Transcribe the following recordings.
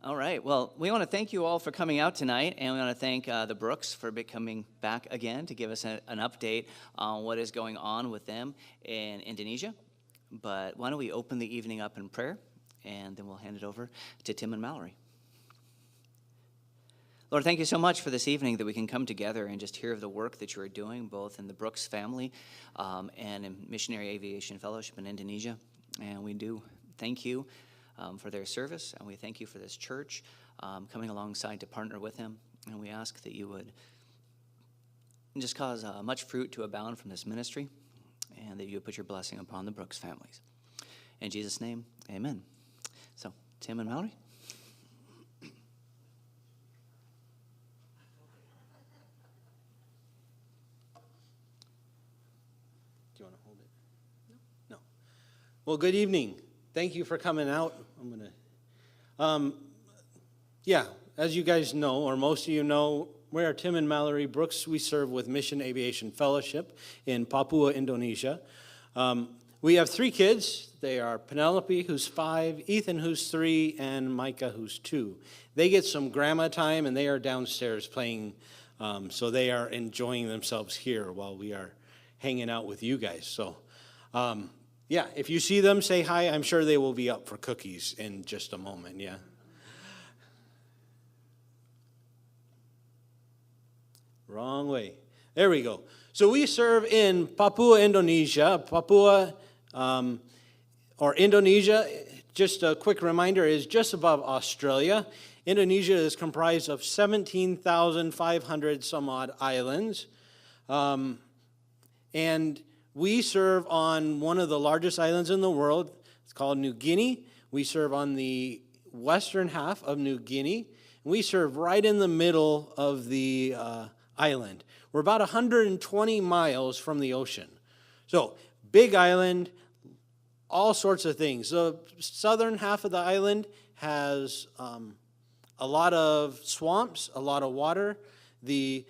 All right. Well, we want to thank you all for coming out tonight, and we want to thank the Brooks for coming back again to give us an update on what is going on with them in Indonesia. But why don't we open the evening up in prayer, and then we'll hand it over to Tim and Mallory. Lord, thank you so much for this evening that we can come together and just hear of the work that you are doing, both in the Brooks family and in Missionary Aviation Fellowship in Indonesia. And we do thank you for their service, and we thank you for this church coming alongside to partner with him. And we ask that you would just cause much fruit to abound from this ministry, and that you would put your blessing upon the Brooks families. In Jesus' name, amen. So, Tim and Mallory. Do you want to hold it? No. Well, good evening. Thank you for coming out. As you guys know, or most of you know, we are Tim and Mallory Brooks. We serve with Mission Aviation Fellowship in Papua, Indonesia. We have 3 kids. They are Penelope, who's 5, Ethan, who's 3, and Micah, who's 2. They get some grandma time, and they are downstairs playing, so they are enjoying themselves here while we are hanging out with you guys. So, if you see them, say hi. I'm sure they will be up for cookies in just a moment, yeah. Wrong way. There we go. So we serve in Papua, Indonesia. Papua, or Indonesia, just a quick reminder, is just above Australia. Indonesia is comprised of 17,500 some odd islands. And we serve on one of the largest islands in the world. It's called New Guinea. We serve on the western half of New Guinea. We serve right in the middle of the island. We're about 120 miles from the ocean. So, big island, all sorts of things. The southern half of the island has a lot of swamps, a lot of water. The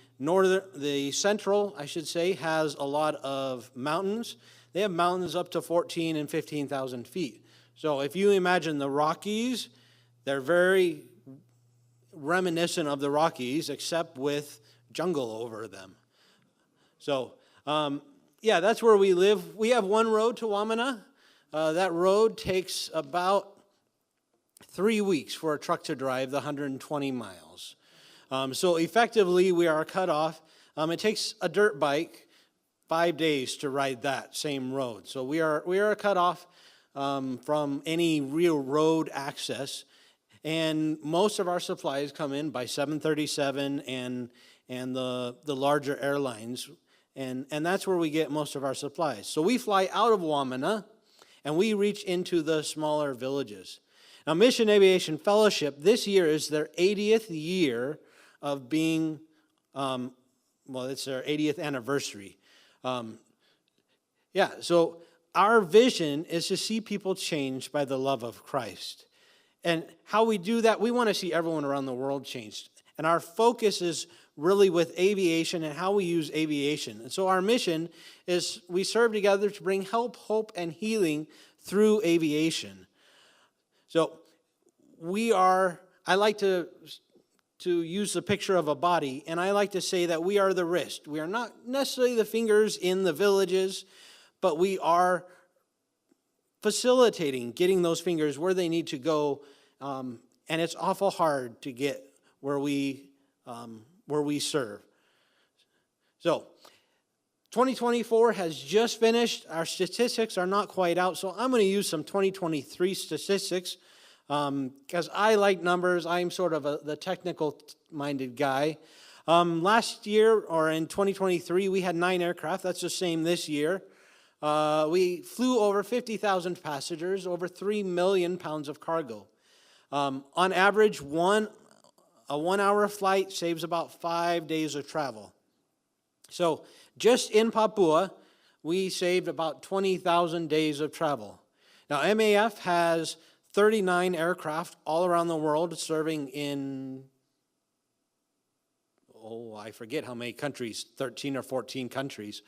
central, I should say, has a lot of mountains. They have mountains up to 14 and 15,000 feet. So if you imagine the Rockies, they're very reminiscent of the Rockies, except with jungle over them. So, that's where we live. We have one road to Wamena. That road takes about 3 weeks for a truck to drive the 120 miles. So effectively, we are cut off. It takes a dirt bike 5 days to ride that same road. So we are cut off from any real road access. And most of our supplies come in by 737 and the larger airlines. And that's where we get most of our supplies. So we fly out of Wamena, and we reach into the smaller villages. Now, Mission Aviation Fellowship, this year is their 80th year of being, it's their 80th anniversary. So our vision is to see people changed by the love of Christ. And how we do that, we want to see everyone around the world changed. And our focus is really with aviation and how we use aviation. And so our mission is we serve together to bring help, hope, and healing through aviation. So I like to use the picture of a body, and I like to say that we are the wrist. We are not necessarily the fingers in the villages, but we are facilitating getting those fingers where they need to go, and it's awful hard to get where we serve. So 2024 has just finished. Our statistics are not quite out, so I'm going to use some 2023 statistics because I like numbers. I'm sort of the technical-minded guy. Last year, or in 2023, we had 9 aircraft. That's the same this year. We flew over 50,000 passengers, over 3 million pounds of cargo. On average, a 1-hour flight saves about 5 days of travel. So just in Papua, we saved about 20,000 days of travel. Now, MAF has 39 aircraft all around the world serving in, I forget how many countries, 13 or 14 countries.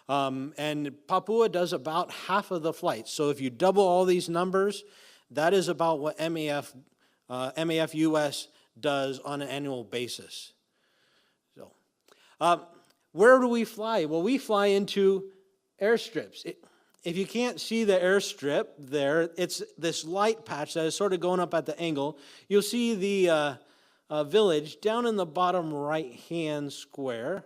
And Papua does about half of the flights. So if you double all these numbers, that is about what MAF MAF US does on an annual basis. So, where do we fly? Well, we fly into airstrips. If you can't see the airstrip there, it's this light patch that is sort of going up at the angle. You'll see the village down in the bottom right-hand square,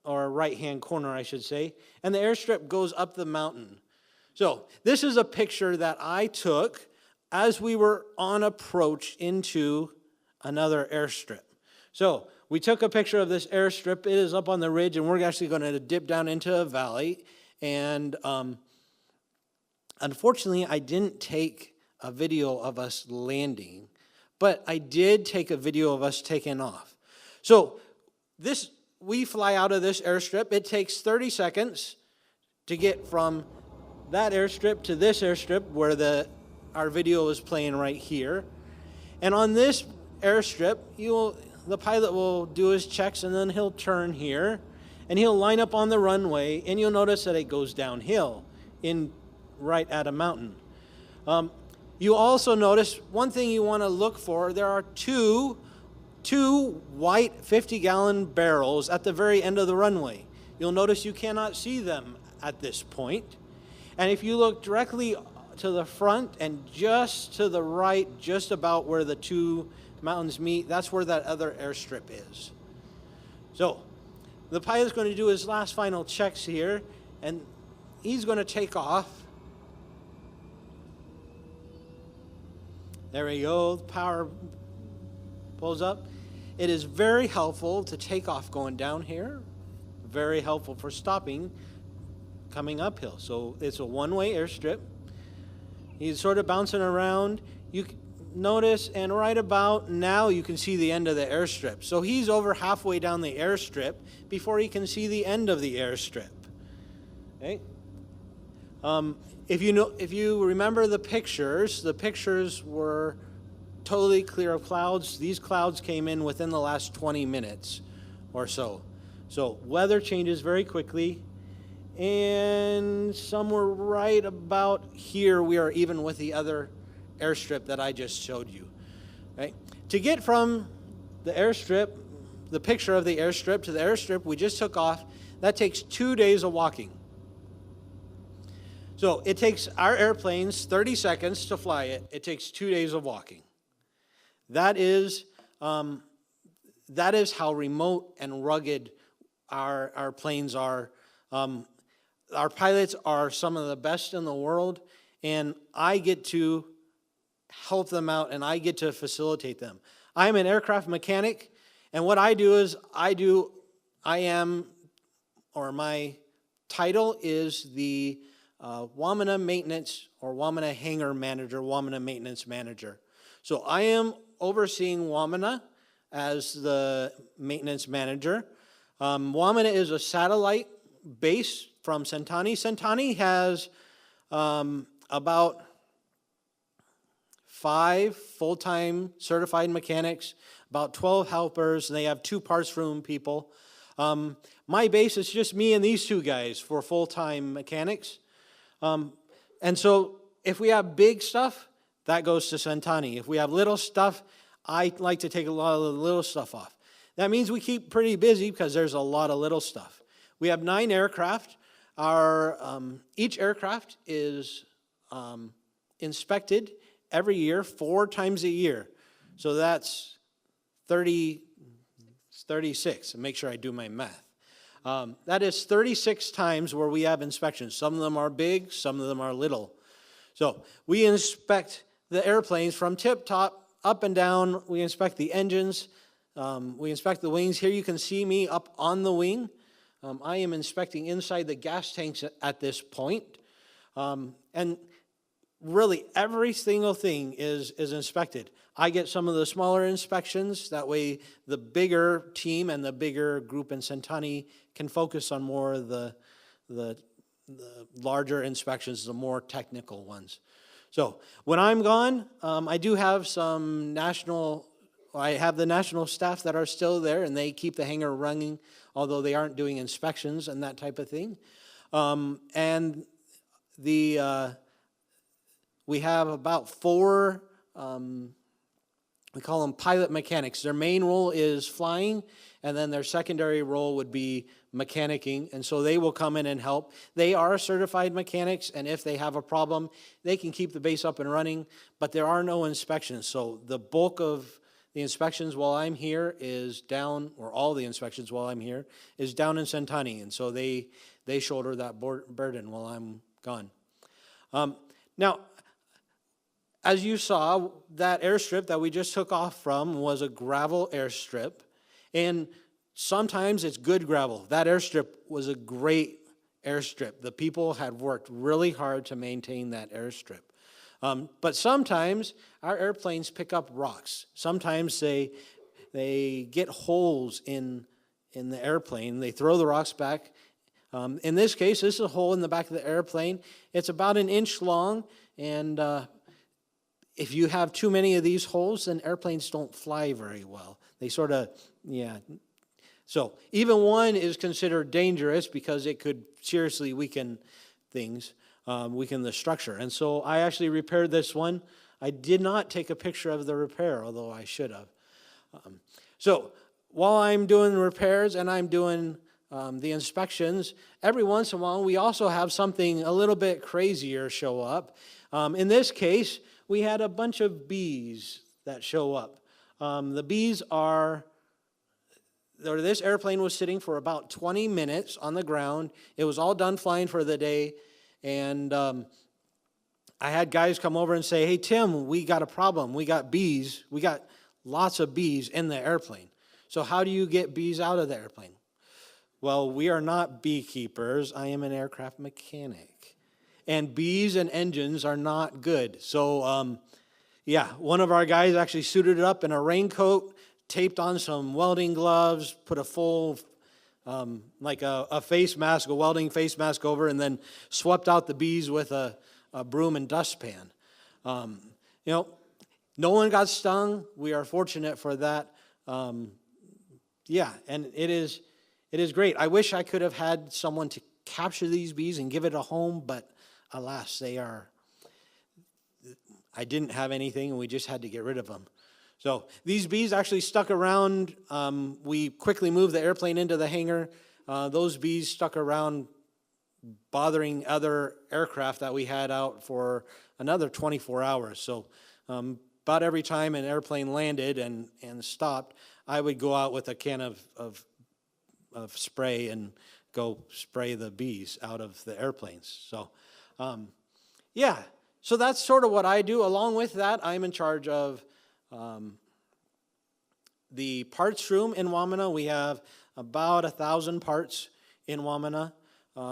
or right-hand corner, I should say, and the airstrip goes up the mountain. So this is a picture that I took as we were on approach into another airstrip. So we took a picture of this airstrip. It is up on the ridge, and we're actually going to dip down into a valley. And unfortunately, I didn't take a video of us landing, but I did take a video of us taking off. So we fly out of this airstrip. It takes 30 seconds to get from that airstrip to this airstrip where our video is playing right here. And on this airstrip, the pilot will do his checks, and then he'll turn here, and he'll line up on the runway, and you'll notice that it goes downhill right at a mountain. You also notice one thing you want to look for. There are two white 50-gallon barrels at the very end of the runway. You'll notice you cannot see them at this point. And if you look directly to the front and just to the right, just about where the two mountains meet, that's where that other airstrip is. So the pilot's going to do his last final checks here, and he's going to take off. There we go. The power pulls up. It is very helpful to take off going down here. Very helpful for stopping coming uphill. So it's a one-way airstrip. He's sort of bouncing around. You notice, and right about now you can see the end of the airstrip. So he's over halfway down the airstrip before he can see the end of the airstrip. Okay? If you remember the pictures were totally clear of clouds. These clouds came in within the last 20 minutes or so. So weather changes very quickly. And somewhere right about here, we are even with the other airstrip that I just showed you. Right? To get from the airstrip, the picture of the airstrip to the airstrip we just took off, that takes 2 days of walking. So it takes our airplanes 30 seconds to fly it. It takes 2 days of walking. That is how remote and rugged our planes are. Our pilots are some of the best in the world, and I get to help them out, and I get to facilitate them. I'm an aircraft mechanic, and what I do is my title is the Wamena Maintenance or Wamena Hangar Manager, Wamena Maintenance Manager. So I am overseeing Wamena as the maintenance manager. Wamena is a satellite base from Sentani. Sentani has about 5 full-time certified mechanics, about 12 helpers, and they have 2 parts room people. My base is just me and these 2 guys for full-time mechanics. And so if we have big stuff, that goes to Sentani. If we have little stuff, I like to take a lot of the little stuff off. That means we keep pretty busy because there's a lot of little stuff. We have 9 aircraft. Each aircraft is inspected every year, 4 times a year. So that's 36. Make sure I do my math. That is 36 times where we have inspections. Some of them are big, some of them are little. So we inspect the airplanes from tip-top, up and down. We inspect the engines. We inspect the wings. Here you can see me up on the wing. I am inspecting inside the gas tanks at this point. And really every single thing is inspected. I get some of the smaller inspections. That way the bigger team and the bigger group in Sentani can focus on more of the larger inspections, the more technical ones. So when I'm gone, I do have I have the national staff that are still there, and they keep the hangar running, although they aren't doing inspections and that type of thing. And we have about 4 we call them pilot mechanics. Their main role is flying, and then their secondary role would be mechanicking, and so they will come in and help. They are certified mechanics, and if they have a problem, they can keep the base up and running, but there are no inspections. So the bulk of the inspections while I'm here is down, or all the inspections while I'm here, is down in Centani, and so they shoulder that burden while I'm gone. Now, as you saw, that airstrip that we just took off from was a gravel airstrip, and sometimes it's good gravel. That airstrip was a great airstrip. The people had worked really hard to maintain that airstrip. But sometimes our airplanes pick up rocks. Sometimes they get holes in the airplane. They throw the rocks back. In this case, this is a hole in the back of the airplane. It's about 1 inch long, and if you have too many of these holes, then airplanes don't fly very well. They sort of, yeah. So even one is considered dangerous because it could seriously weaken things, weaken the structure. And so I actually repaired this one. I did not take a picture of the repair, although I should have. So while I'm doing repairs and I'm doing the inspections, every once in a while we also have something a little bit crazier show up. In this case, we had a bunch of bees that show up. The bees this airplane was sitting for about 20 minutes on the ground. It was all done flying for the day. And I had guys come over and say, hey, Tim, we got a problem. We got bees. We got lots of bees in the airplane. So how do you get bees out of the airplane? Well, we are not beekeepers. I am an aircraft mechanic. And bees and engines are not good. So, one of our guys actually suited it up in a raincoat, taped on some welding gloves, put a full, a face mask, a welding face mask over, and then swept out the bees with a broom and dustpan. No one got stung. We are fortunate for that. And it is great. I wish I could have had someone to capture these bees and give it a home, but alas, I didn't have anything, and we just had to get rid of them. So these bees actually stuck around. We quickly moved the airplane into the hangar. Those bees stuck around bothering other aircraft that we had out for another 24 hours. So about every time an airplane landed and stopped, I would go out with a can of spray and go spray the bees out of the airplanes. So, so that's sort of what I do. Along with that, I'm in charge of the parts room in Wamena. We have about 1,000 parts in Wamena.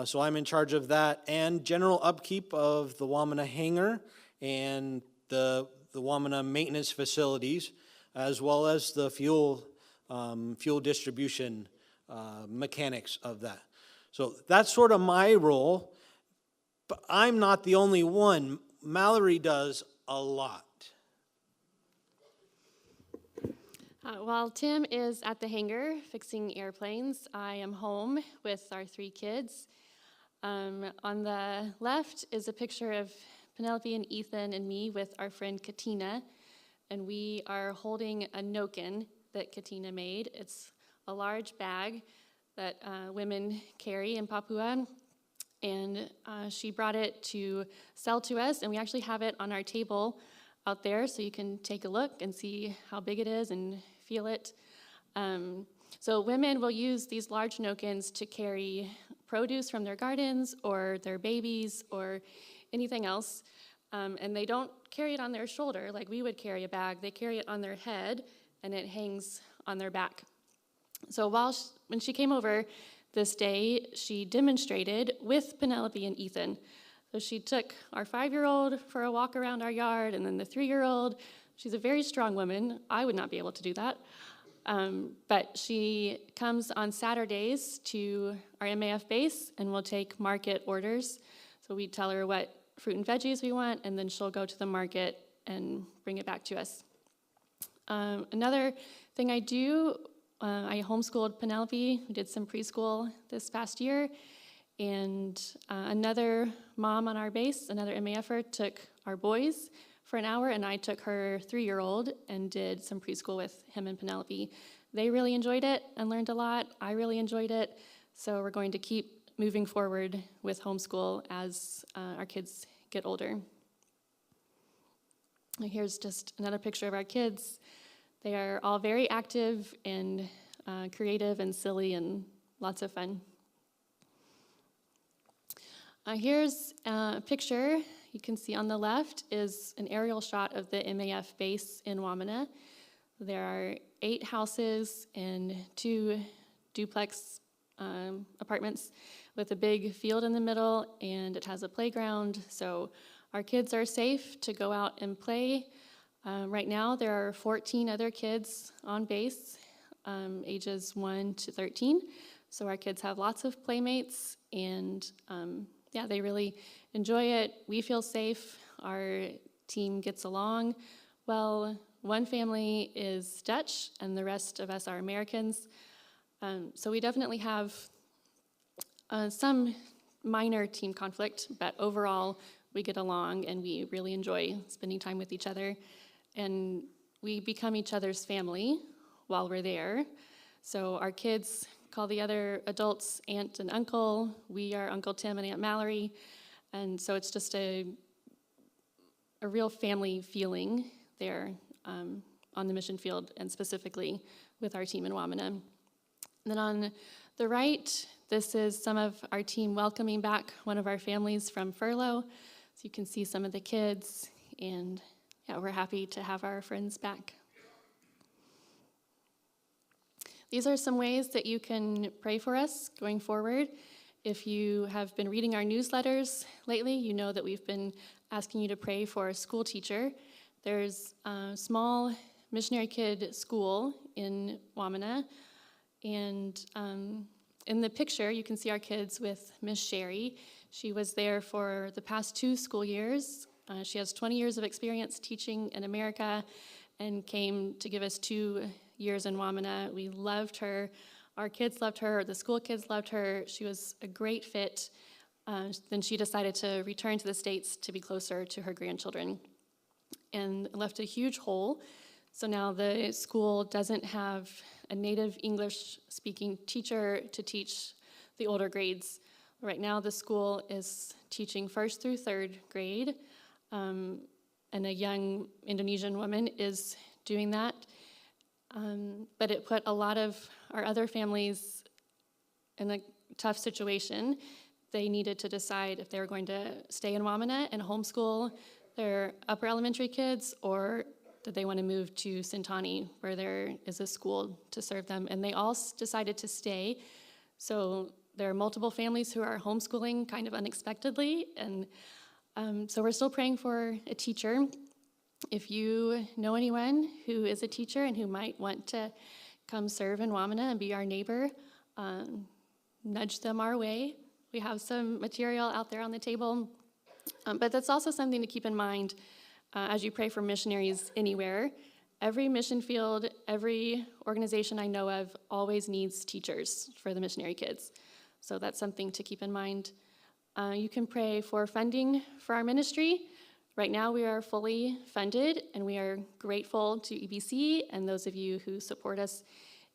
So I'm in charge of that and general upkeep of the Wamena hangar and the Wamena maintenance facilities, as well as the fuel distribution mechanics of that. So that's sort of my role, but I'm not the only one. Mallory does a lot. While Tim is at the hangar fixing airplanes, I am home with our 3 kids. On the left is a picture of Penelope and Ethan and me with our friend Katina, and we are holding a noken that Katina made. It's a large bag that women carry in Papua, and she brought it to sell to us, and we actually have it on our table out there, so you can take a look and see how big it is and feel it. So women will use these large nokens to carry produce from their gardens or their babies or anything else, and they don't carry it on their shoulder like we would carry a bag. They carry it on their head, and it hangs on their back. So when she came over this day, she demonstrated with Penelope and Ethan. So she took our 5-year-old for a walk around our yard, and then the 3-year-old. She's a very strong woman. I would not be able to do that. But she comes on Saturdays to our MAF base, and we'll take market orders. So we tell her what fruit and veggies we want, and then she'll go to the market and bring it back to us. Another thing I do, I homeschooled Penelope. We did some preschool this past year. And another mom on our base, another MAFer, took our boys for an hour, and I took her 3-year-old and did some preschool with him and Penelope. They really enjoyed it and learned a lot. I really enjoyed it. So we're going to keep moving forward with homeschool as our kids get older. And here's just another picture of our kids. They are all very active and creative and silly and lots of fun. Here's a picture you can see on the left is an aerial shot of the MAF base in Wamena. There are 8 houses and 2 duplex apartments with a big field in the middle, and it has a playground, so our kids are safe to go out and play. Right now there are 14 other kids on base, ages 1 to 13, so our kids have lots of playmates, and they really enjoy it. We feel safe. Our team gets along well. One family is Dutch, and the rest of us are Americans. So we definitely have some minor team conflict, but overall we get along, and we really enjoy spending time with each other. And we become each other's family while we're there. So our kids call the other adults aunt and uncle. We are Uncle Tim and Aunt Mallory. And so it's just a real family feeling there on the mission field, and specifically with our team in Wamena. And then on the right, this is some of our team welcoming back one of our families from furlough. So you can see some of the kids, and we're happy to have our friends back. These are some ways that you can pray for us going forward. If you have been reading our newsletters lately, you know that we've been asking you to pray for a school teacher. There's a small missionary kid school in Wamena, and in the picture you can see our kids with Miss Sherry. She was there for the past 2 school years. She has 20 years of experience teaching in America and came to give us 2 years in Wamena. We loved her. Our kids loved her. The school kids loved her. She was a great fit. Then she decided to return to the States to be closer to her grandchildren, and left a huge hole. So now the school doesn't have a native English-speaking teacher to teach the older grades. Right now the school is teaching 1st through 3rd grade, and a young Indonesian woman is doing that. But it put a lot of our other families in a tough situation. They needed to decide if they were going to stay in Wamena and homeschool their upper elementary kids, or did they want to move to Sintani, where there is a school to serve them. And they all decided to stay. So there are multiple families who are homeschooling kind of unexpectedly. And so we're still praying for a teacher. If you know anyone who is a teacher and who might want to come serve in Wamena and be our neighbor, nudge them our way. We have some material out there on the table. But that's also something to keep in mind as you pray for missionaries anywhere. Every mission field, every organization I know of always needs teachers for the missionary kids. So that's something to keep in mind. You can pray for funding for our ministry. Right now we are fully funded, and we are grateful to EBC and those of you who support us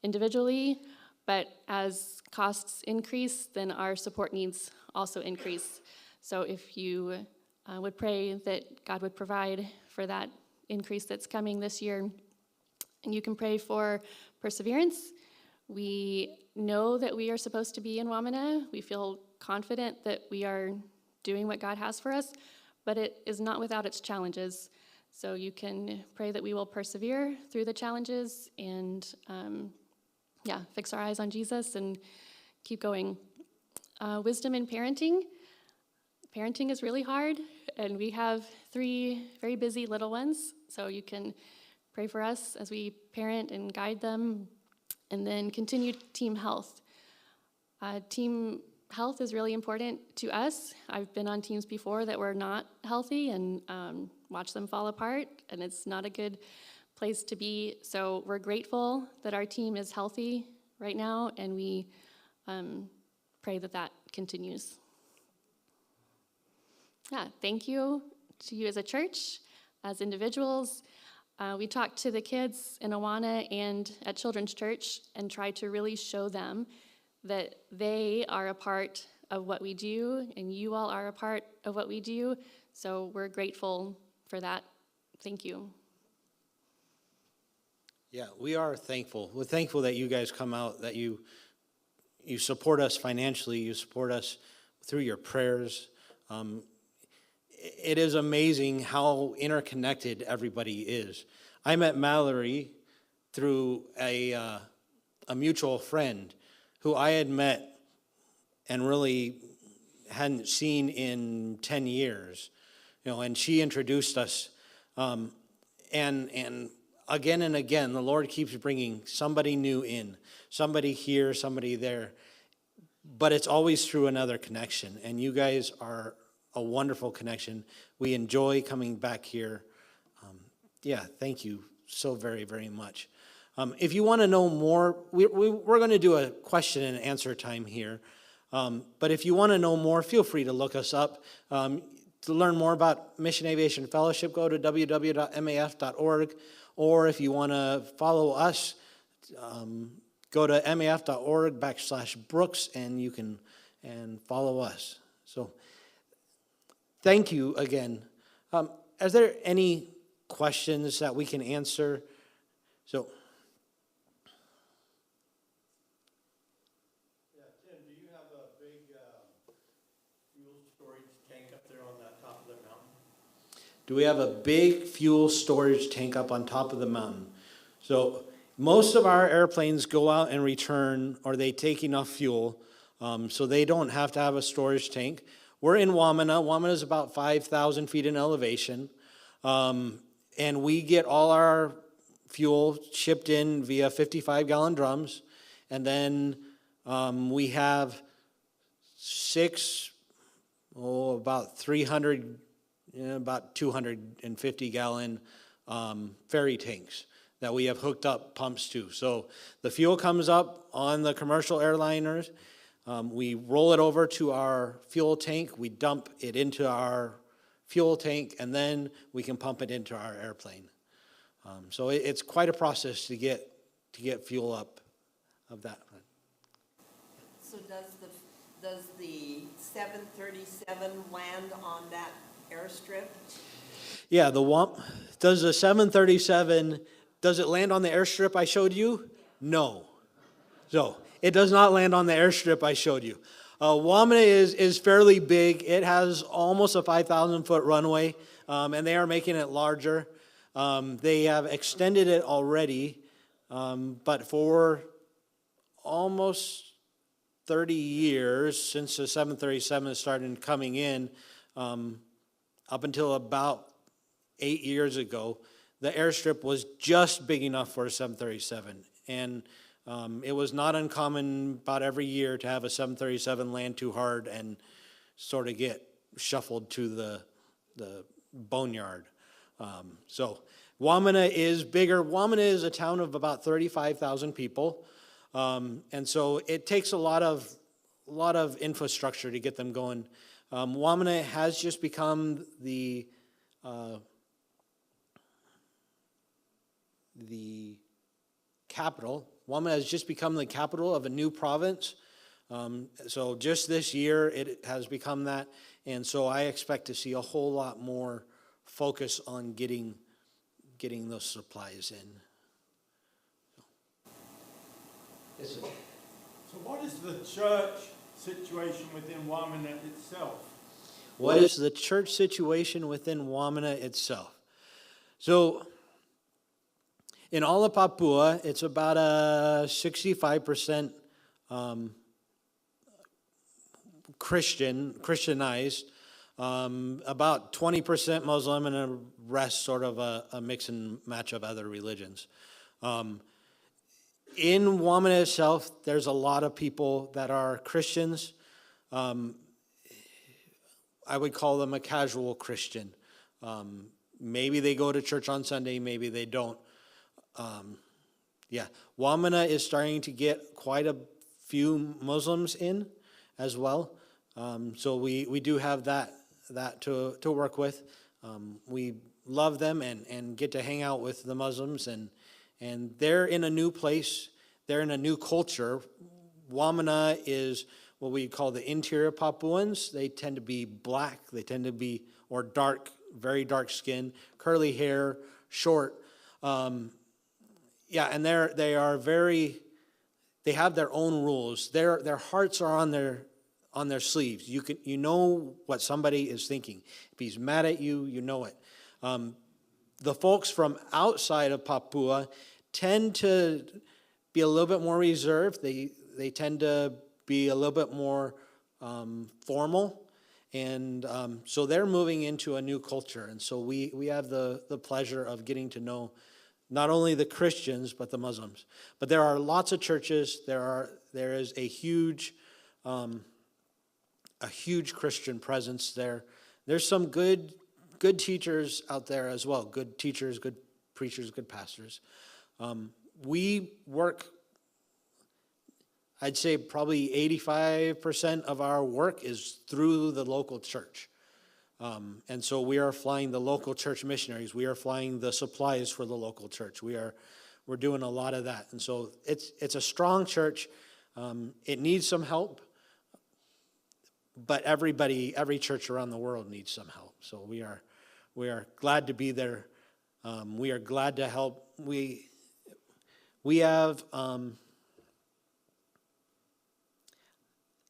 individually. But as costs increase, then our support needs also increase. So if you would pray that God would provide for that increase that's coming this year. And you can pray for perseverance. We know that we are supposed to be in Wamena. We feel confident that we are doing what God has for us, but it is not without its challenges. So you can pray that we will persevere through the challenges and fix our eyes on Jesus and keep going. Wisdom in parenting. Parenting is really hard, and we have 3 very busy little ones, so you can pray for us as we parent and guide them. And then continued team health. Team health is really important to us. I've been on teams before that were not healthy and watched them fall apart, and it's not a good place to be. So we're grateful that our team is healthy right now, and we pray that that continues. Thank you to you as a church. as individuals. We talk to the kids in Awana and at Children's Church and try to really show them that they are a part of what we do, and you all are a part of what we do. So we're grateful for that. Thank you. Yeah, we are thankful. We're thankful that you guys come out, that you support us financially, you support us through your prayers. It is amazing how interconnected everybody is. I met Mallory through a mutual friend who I had met and really hadn't seen in 10 years, and she introduced us. And again and again, the Lord keeps bringing somebody new in, somebody here, somebody there, but it's always through another connection, and you guys are a wonderful connection. We enjoy coming back here. Thank you so very, very much. If you want to know more, we're going to do a question and answer time here. But if you want to know more, feel free to look us up. To learn more about Mission Aviation Fellowship, go to www.maf.org. Or if you want to follow us, go to maf.org/Brooks, and you can follow us. So thank you again. Are there any questions that we can answer? So. Yeah, Tim, do you have a big fuel storage tank up there on that top of the mountain? Do we have a big fuel storage tank up on top of the mountain? So most of our airplanes go out and return, or they take enough fuel, so they don't have to have a storage tank. We're in Wamena. Wamena is about 5,000 feet in elevation, and we get all our fuel shipped in via 55-gallon drums, and then we have about 250-gallon ferry tanks that we have hooked up pumps to. So the fuel comes up on the commercial airliners. We roll it over to our fuel tank. We dump it into our fuel tank, and then we can pump it into our airplane. So it's quite a process to get fuel up of that. So does the 737 land on that airstrip? Yeah, does the 737, does it land on the airstrip I showed you? No. So it does not land on the airstrip I showed you. Wamena is fairly big. It has almost a 5,000-foot runway, and they are making it larger. They have extended it already, but for almost 30 years since the 737 started coming in, up until about 8 years ago, the airstrip was just big enough for a 737. And it was not uncommon about every year to have a 737 land too hard and sort of get shuffled to the boneyard. So Wamena is bigger. Wamena is a town of about 35,000 people. And so it takes a lot of infrastructure to get them going. Wamena has just become the capital. Wamena has just become the capital of a new province. So just this year it has become that. And so I expect to see a whole lot more focus on getting those supplies in. So what is the church situation within Wamena itself? What is the church situation within Wamena itself? So in all of Papua, it's about a 65% Christianized, about 20% Muslim, and the rest sort of a mix and match of other religions. In Wamena itself, there's a lot of people that are Christians. I would call them a casual Christian. Maybe they go to church on Sunday, maybe they don't. Wamena is starting to get quite a few Muslims in as well. So we do have that to work with. We love them and get to hang out with the Muslims, and they're in a new place. They're in a new culture. Wamena is what we call the interior Papuans. They tend to be black. They tend to be, or dark, very dark skin, curly hair, short. And they are very. They have their own rules. Their hearts are on their sleeves. You know what somebody is thinking. If he's mad at you, you know it. The folks from outside of Papua tend to be a little bit more reserved. They tend to be a little bit more formal, and so they're moving into a new culture. And so we have the pleasure of getting to know not only the Christians but the Muslims. But there are lots of churches. There is a huge Christian presence there. There's some good teachers out there as well. Good teachers, good preachers, good pastors. We work, I'd say probably 85% of our work is through the local church. And so we are flying the local church missionaries. We are flying the supplies for the local church. We're doing a lot of that. And so it's a strong church. It needs some help, but every church around the world needs some help. So we are glad to be there. We are glad to help. We have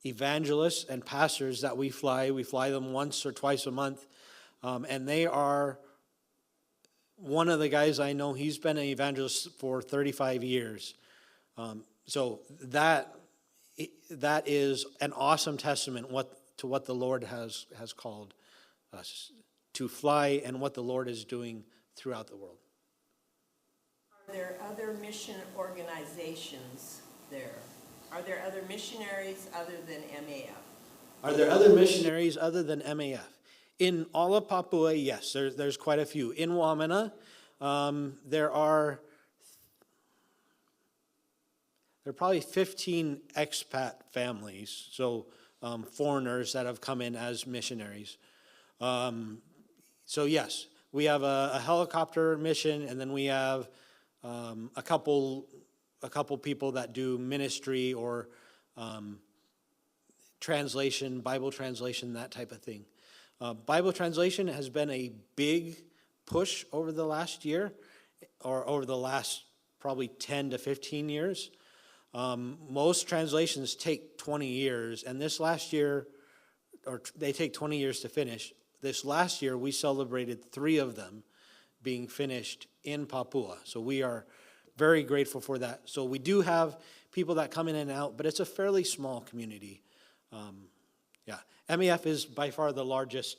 evangelists and pastors that we fly. We fly them once or twice a month. And they are, one of the guys I know, he's been an evangelist for 35 years. So that is an awesome testament to what the Lord has called us to fly and what the Lord is doing throughout the world. Are there other mission organizations there? Are there other missionaries other than MAF? Are there other missionaries other than MAF? In all of Papua, yes, there's quite a few. In Wamena, there are probably 15 expat families, so foreigners that have come in as missionaries. So yes, we have a helicopter mission, and then we have a couple people that do ministry or translation, Bible translation, that type of thing. Bible translation has been a big push over the last year, or over the last probably 10 to 15 years. Most translations take 20 years, and this last year, or they take 20 years to finish. This last year, we celebrated 3 of them being finished in Papua. So we are very grateful for that. So we do have people that come in and out, but it's a fairly small community. MEF is by far the largest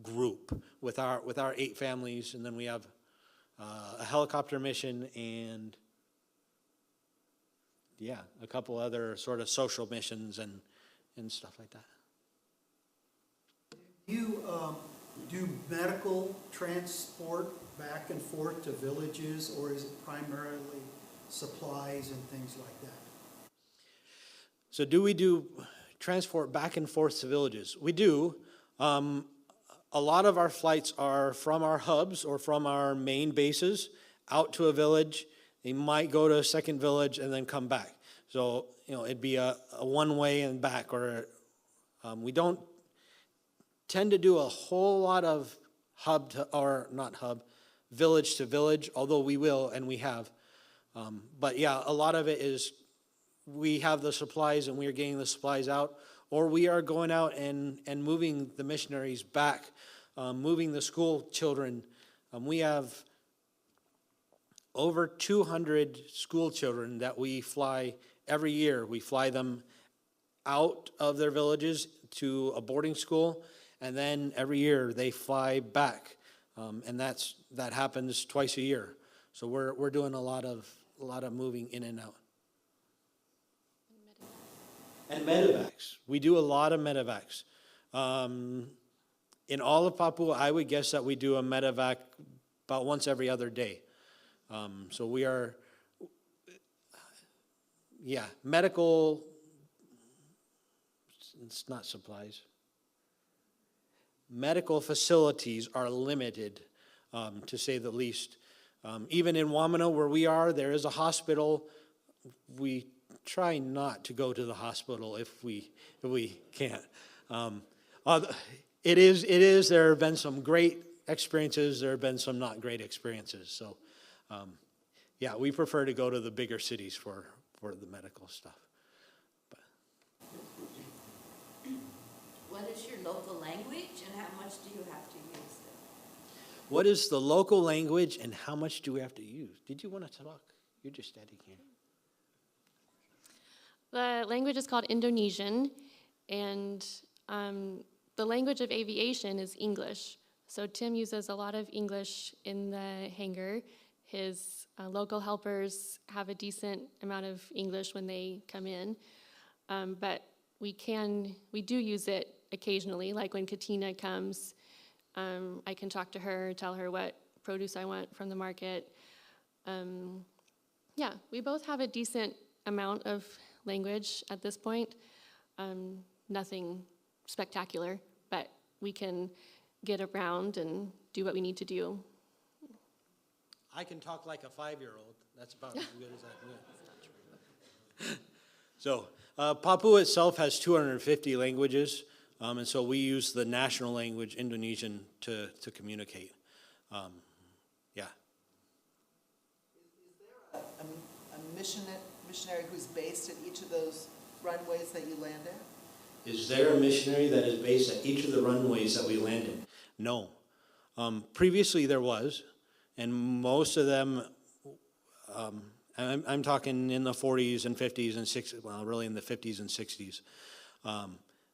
group with our 8 families, and then we have a helicopter mission and a couple other sort of social missions and stuff like that. You do medical transport back and forth to villages, or is it primarily supplies and things like that? So do we do transport back and forth to villages? We do. A lot of our flights are from our hubs or from our main bases out to a village. They might go to a second village and then come back. So, it'd be a one-way and back, or we don't tend to do a whole lot of village to village, although we will and we have. But a lot of it is we have the supplies and we are getting the supplies out, or we are going out and moving the missionaries back, moving the school children. We have over 200 school children that we fly every year. We fly them out of their villages to a boarding school, and then every year they fly back, and that happens twice a year. So we're doing a lot of moving in and out. And medevacs. We do a lot of medevacs. In all of Papua, I would guess that we do a medevac about once every other day. So we are, medical, it's not supplies. Medical facilities are limited to say the least. Even in Wamena, where we are, there is a hospital. We try not to go to the hospital if we can't. It is. There have been some great experiences. There have been some not great experiences. So, yeah, we prefer to go to the bigger cities for the medical stuff. But. What is your local language and how much do you have to use it? What is the local language and how much do we have to use? Did you want to talk? You're just standing here. The language is called Indonesian, and the language of aviation is English. So Tim uses a lot of English in the hangar. His local helpers have a decent amount of English when they come in, but we do use it occasionally, like when Katina comes. I can talk to her, tell her what produce I want from the market. Yeah, we both have a decent amount of language at this point. Nothing spectacular, but we can get around and do what we need to do. I can talk like a 5-year-old. That's about as good as I can. So Papua itself has 250 languages, and so we use the national language, Indonesian, to communicate. Yeah. Is there a missionary who's based at each of those runways that you land at? Is there a missionary that is based at each of the runways that we landed? No. Previously there was, and most of them, I'm talking in the 40s and 50s and 60s, well, really in the 50s and 60s,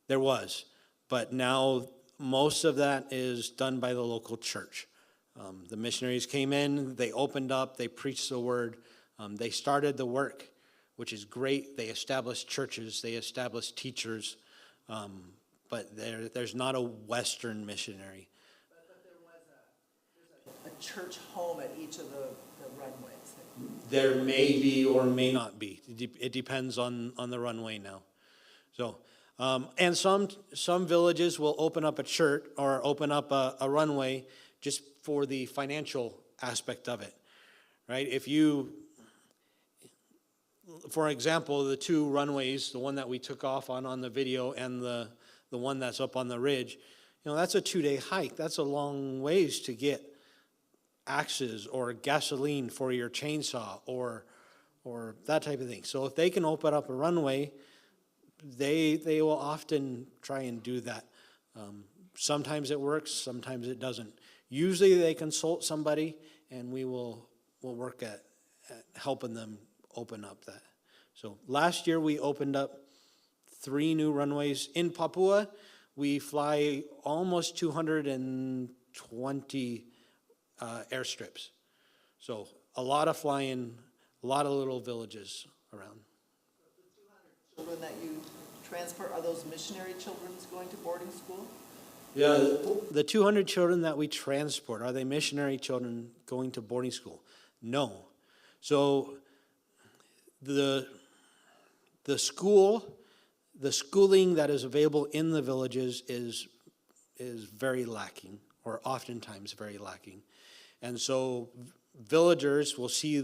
there was. But now most of that is done by the local church. The missionaries came in, they opened up, they preached the word, they started the work, which is great. They established churches, they established teachers, but there's not a Western missionary. But there's a church home at each of the runways. There may be or may not be. It depends on the runway now. So, and some villages will open up a church or open up a runway just for the financial aspect of it, right? If you, for example, the 2 runways, the one that we took off on the video and the one that's up on the ridge, that's a 2-day hike. That's a long ways to get axes or gasoline for your chainsaw or that type of thing. So if they can open up a runway, they will often try and do that. Sometimes it works, sometimes it doesn't. Usually they consult somebody, and we'll work at helping them open up that. So last year we opened up 3 new runways. In Papua, we fly almost 220 airstrips. So a lot of flying, a lot of little villages around. The 200 children that you transport, are those missionary children going to boarding school? Yeah, the 200 children that we transport, are they missionary children going to boarding school? No. So the schooling that is available in the villages is very lacking, or oftentimes very lacking. And so villagers will see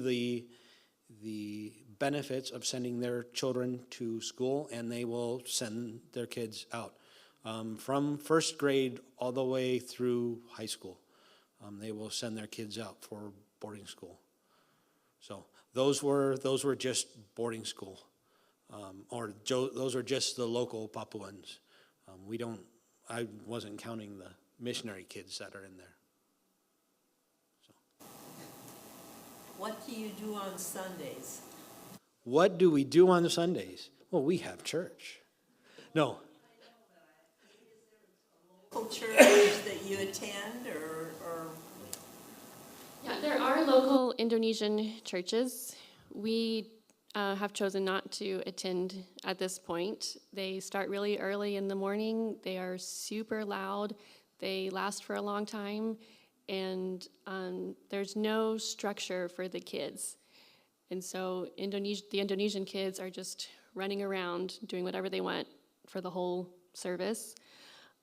the benefits of sending their children to school, and they will send their kids out. From first grade all the way through high school, they will send their kids out for boarding school. So those were just boarding school, those are just the local Papuans. I wasn't counting the missionary kids that are in there. So. What do you do on Sundays? What do we do on Sundays? Well, we have church. No. Local church that you attend or? Yeah, there are local Indonesian churches. We have chosen not to attend at this point. They start really early in the morning. They are super loud. They last for a long time. And there's no structure for the kids. And so the Indonesian kids are just running around doing whatever they want for the whole service.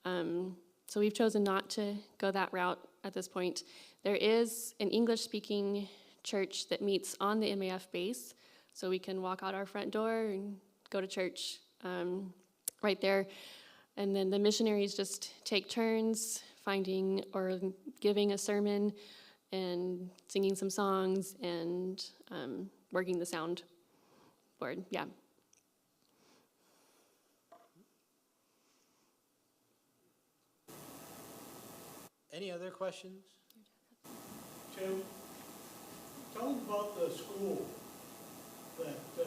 So we've chosen not to go that route at this point. There is an English-speaking church that meets on the MAF base, so we can walk out our front door and go to church right there. And then the missionaries just take turns finding or giving a sermon and singing some songs and working the sound board. Yeah. Any other questions? Tim, tell them about the school that the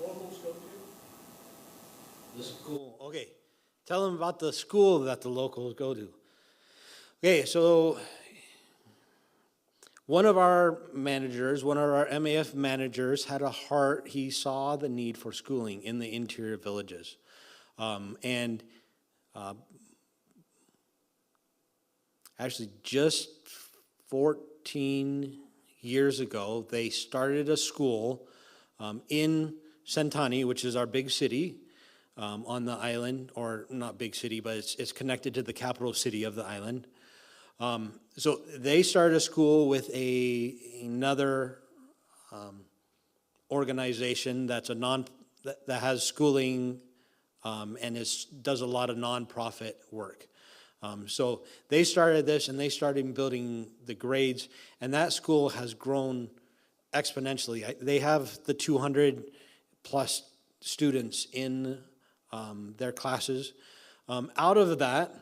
locals go to. The school. Okay. Tell them about the school that the locals go to. Okay, so one of our MAF managers had a heart. He saw the need for schooling in the interior villages. Actually, just 14 years ago, they started a school in Sentani, which is our big city on the island, or not big city, but it's connected to the capital city of the island. So they started a school with another organization that's that has schooling and does a lot of nonprofit work. So they started this, and they started building the grades, and that school has grown exponentially. They have the 200 plus students in their classes. Out of that,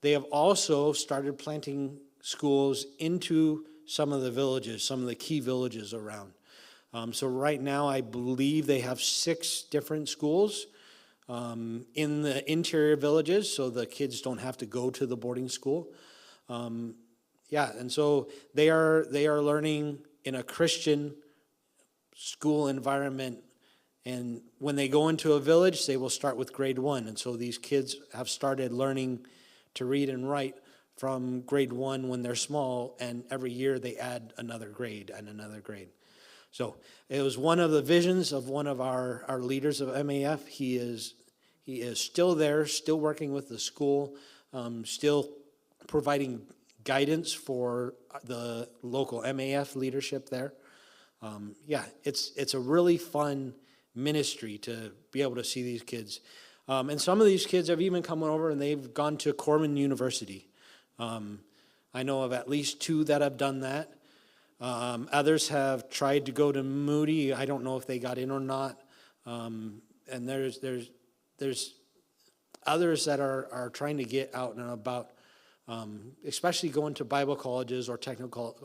they have also started planting schools into some of the villages, some of the key villages around. So right now, I believe they have 6 different schools in the interior villages, so the kids don't have to go to the boarding school. And so they are learning in a Christian school environment. And when they go into a village, they will start with grade 1. And so these kids have started learning to read and write from grade 1 when they're small, and every year they add another grade and another grade. So it was one of the visions of one of our leaders of MAF. He is still there, still working with the school, still providing guidance for the local MAF leadership there. It's a really fun ministry to be able to see these kids. And some of these kids have even come over and they've gone to Corman University. I know of at least 2 that have done that. Others have tried to go to Moody. I don't know if they got in or not. And there's others that are trying to get out and about, especially going to Bible colleges or technical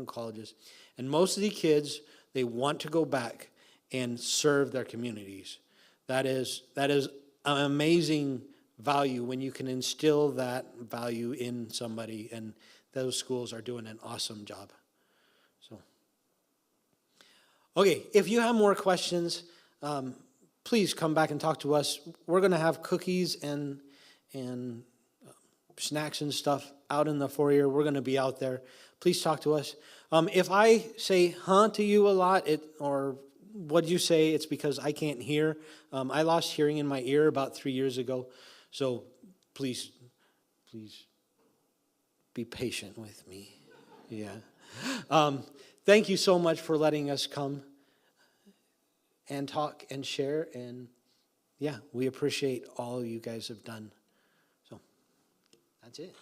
colleges. And most of the kids, they want to go back and serve their communities. That is an amazing value when you can instill that value in somebody, and those schools are doing an awesome job. So, okay, if you have more questions, please come back and talk to us. We're going to have cookies and snacks and stuff out in the foyer. We're going to be out there. Please talk to us. If I say "huh" to you a lot, or what you say, it's because I can't hear. I lost hearing in my ear about 3 years ago, so please be patient with me. Yeah. Thank you so much for letting us come and talk and share, and we appreciate all you guys have done. So that's it.